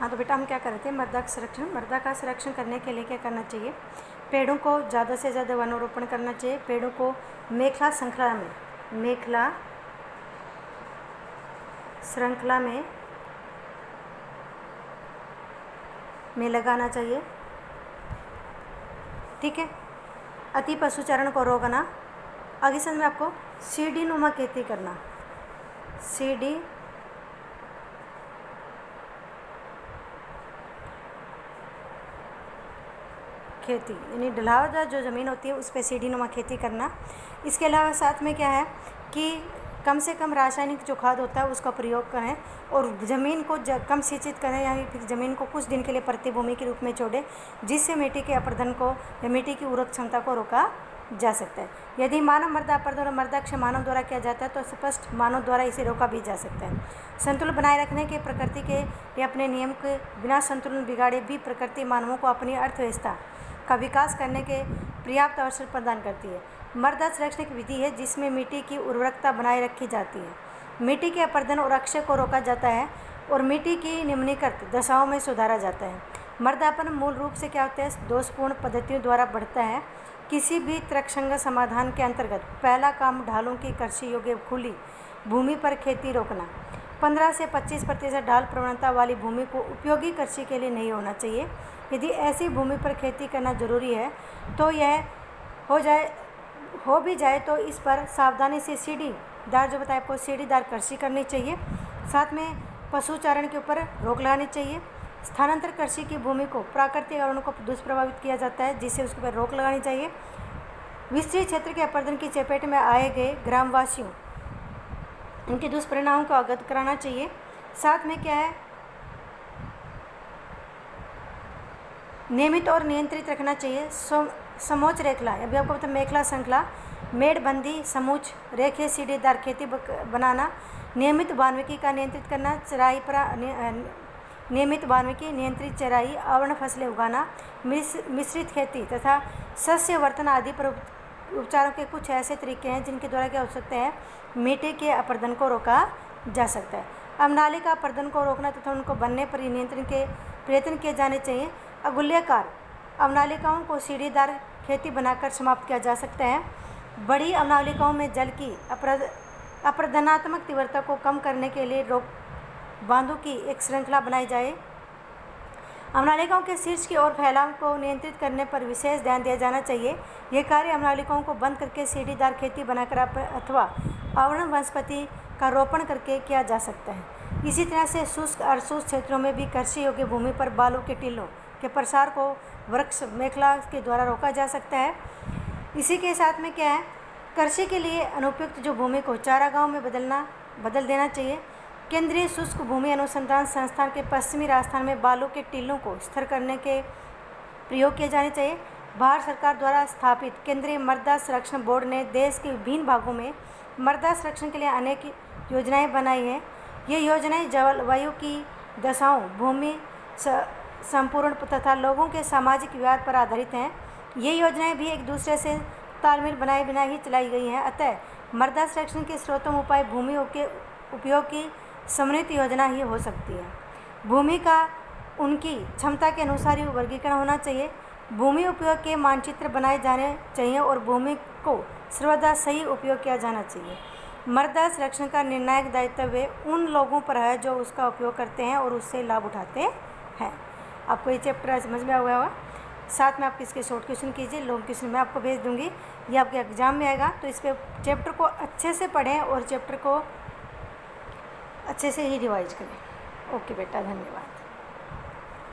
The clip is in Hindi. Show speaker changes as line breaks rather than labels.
हाँ तो बेटा हम क्या कर रहे थे, मृदा का संरक्षण। मृदा का संरक्षण करने के लिए क्या करना चाहिए, पेड़ों को ज़्यादा से ज़्यादा वनोरोपण करना चाहिए। पेड़ों को मेखला श्रृंखला में लगाना चाहिए। ठीक है। अति पशुचारण को रोकना। आगे समझ में आपको सीढ़ी नुमा खेती करना। सीढ़ी खेती यानी ढलावदार जो ज़मीन होती है उस पर सीढ़ी नुमा खेती करना। इसके अलावा साथ में क्या है कि कम से कम रासायनिक जो खाद होता है उसका प्रयोग करें और ज़मीन को कम सिंचित करें या फिर ज़मीन को कुछ दिन के लिए प्रतिभूमि के रूप में छोड़ें, जिससे मिट्टी के अपरदन को या मिट्टी की उर्वरक क्षमता को रोका जा सकता है। यदि मानव मृदा अपरदन और मृदा क्षय मानव द्वारा किया जाता है तो स्पष्ट मानव द्वारा इसे रोका भी जा सकता है। संतुलन बनाए रखने के प्रकृति के या अपने नियम के बिना संतुलन बिगाड़े भी प्रकृति मानवों को अपनी अर्थव्यवस्था का विकास करने के पर्याप्त अवसर प्रदान करती है। मृदा संरक्षण एक विधि है जिसमें मिट्टी की उर्वरकता बनाए रखी जाती है, मिट्टी के अपरदन और अक्षय को रोका जाता है और मिट्टी की निम्नलिखित दशाओं में सुधारा जाता है। मृदापन मूल रूप से क्या होता है, दोषपूर्ण पद्धतियों द्वारा बढ़ता है। किसी भी तर्कसंगत समाधान के अंतर्गत पहला काम ढालों की कृषि योग्य खुली भूमि पर खेती रोकना। 15 से 25% ढाल प्रवणता वाली भूमि को उपयोगी कृषि के लिए नहीं होना चाहिए। यदि ऐसी भूमि पर खेती करना जरूरी है तो यह हो भी जाए तो इस पर सावधानी से सीढ़ीदार, जो बताया आपको, सीढ़ीदार कृषि करनी चाहिए। साथ में पशुचारण के ऊपर रोक लगानी चाहिए। स्थानांतर कृषि की भूमि को प्राकृतिक आवरण को दुष्प्रभावित किया जाता है, जिससे उसके ऊपर रोक लगानी चाहिए। विस्तृत क्षेत्र के अपरदन की चपेट में आए गए ग्रामवासियों इनके दुष्परिणामों को अवगत कराना चाहिए। साथ में क्या है, नियमित और नियंत्रित रखना चाहिए। समोच्च रेखला, अभी आपको पता मेखला श्रृंखला, मेड़बंदी, समूच रेखे सीढ़ीदार खेती बनाना। नियमित वाल्मीकि का नियंत्रित करना, चराई पर नियमित वाल्मीकि, नियंत्रित चराई, आवरण फसलें उगाना, मिश्रित खेती तथा सस्य वर्तन आदि पर उपचारों के कुछ ऐसे तरीके हैं जिनके द्वारा क्या हो सकता है, मिट्टी के अपरदन को रोका जा सकता है। अवनाली का अपरदन को रोकना तथा उनको बनने पर नियंत्रण के प्रयत्न किए जाने चाहिए। अगुल्यकार अवनालिकाओं को सीढ़ीदार खेती बनाकर समाप्त किया जा सकता है। बड़ी अवनालिकाओं में जल की अपरदनात्मक तीव्रता को कम करने के लिए रोक बांधों की एक श्रृंखला बनाई जाए। अवनालिकाओं के शीर्ष की ओर फैलाव को नियंत्रित करने पर विशेष ध्यान दिया जाना चाहिए। यह कार्य अवनालिकाओं को बंद करके सीढ़ीदार खेती बनाकर अथवा आवरण वनस्पति का रोपण करके किया जा सकता है। इसी तरह से शुष्क और शुष्क क्षेत्रों में भी कृषि योग्य भूमि पर बालू के टीलों के प्रसार को वृक्ष मेखला के द्वारा रोका जा सकता है। इसी के साथ में क्या है, कृषि के लिए अनुपयुक्त जो भूमि को चारागाहों में बदल देना चाहिए। केंद्रीय शुष्क भूमि अनुसंधान संस्थान के पश्चिमी राजस्थान में बालू के टीलों को स्थिर करने के प्रयोग किए जाने चाहिए। भारत सरकार द्वारा स्थापित केंद्रीय मृदा संरक्षण बोर्ड ने देश के विभिन्न भागों में मृदा संरक्षण के लिए अनेक योजनाएं बनाई हैं। ये योजनाएं जलवायु की दशाओं, भूमि संपूर्ण तथा लोगों के सामाजिक व्यवहार पर आधारित हैं। ये योजनाएं भी एक दूसरे से तालमेल बनाए बिना ही चलाई गई हैं। अतः मृदा संरक्षण के स्रोतों उपाय भूमि के उपयोग की समन्वित योजना ही हो सकती है। भूमि का उनकी क्षमता के अनुसार ही वर्गीकरण होना चाहिए। भूमि उपयोग के मानचित्र बनाए जाने चाहिए और भूमि को सर्वदा सही उपयोग किया जाना चाहिए। मृदा संरक्षण का निर्णायक दायित्व उन लोगों पर है जो उसका उपयोग करते हैं और उससे लाभ उठाते हैं। आपको ये चैप्टर समझ में आ गया होगा। साथ में आप इसके शॉर्ट क्वेश्चन कीजिए, लॉन्ग क्वेश्चन मैं आपको भेज दूंगी, ये आपके एग्जाम में आएगा। तो इस पे चैप्टर को अच्छे से पढ़ें और चैप्टर को अच्छे से ही रिवाइज करें। ओके बेटा, धन्यवाद।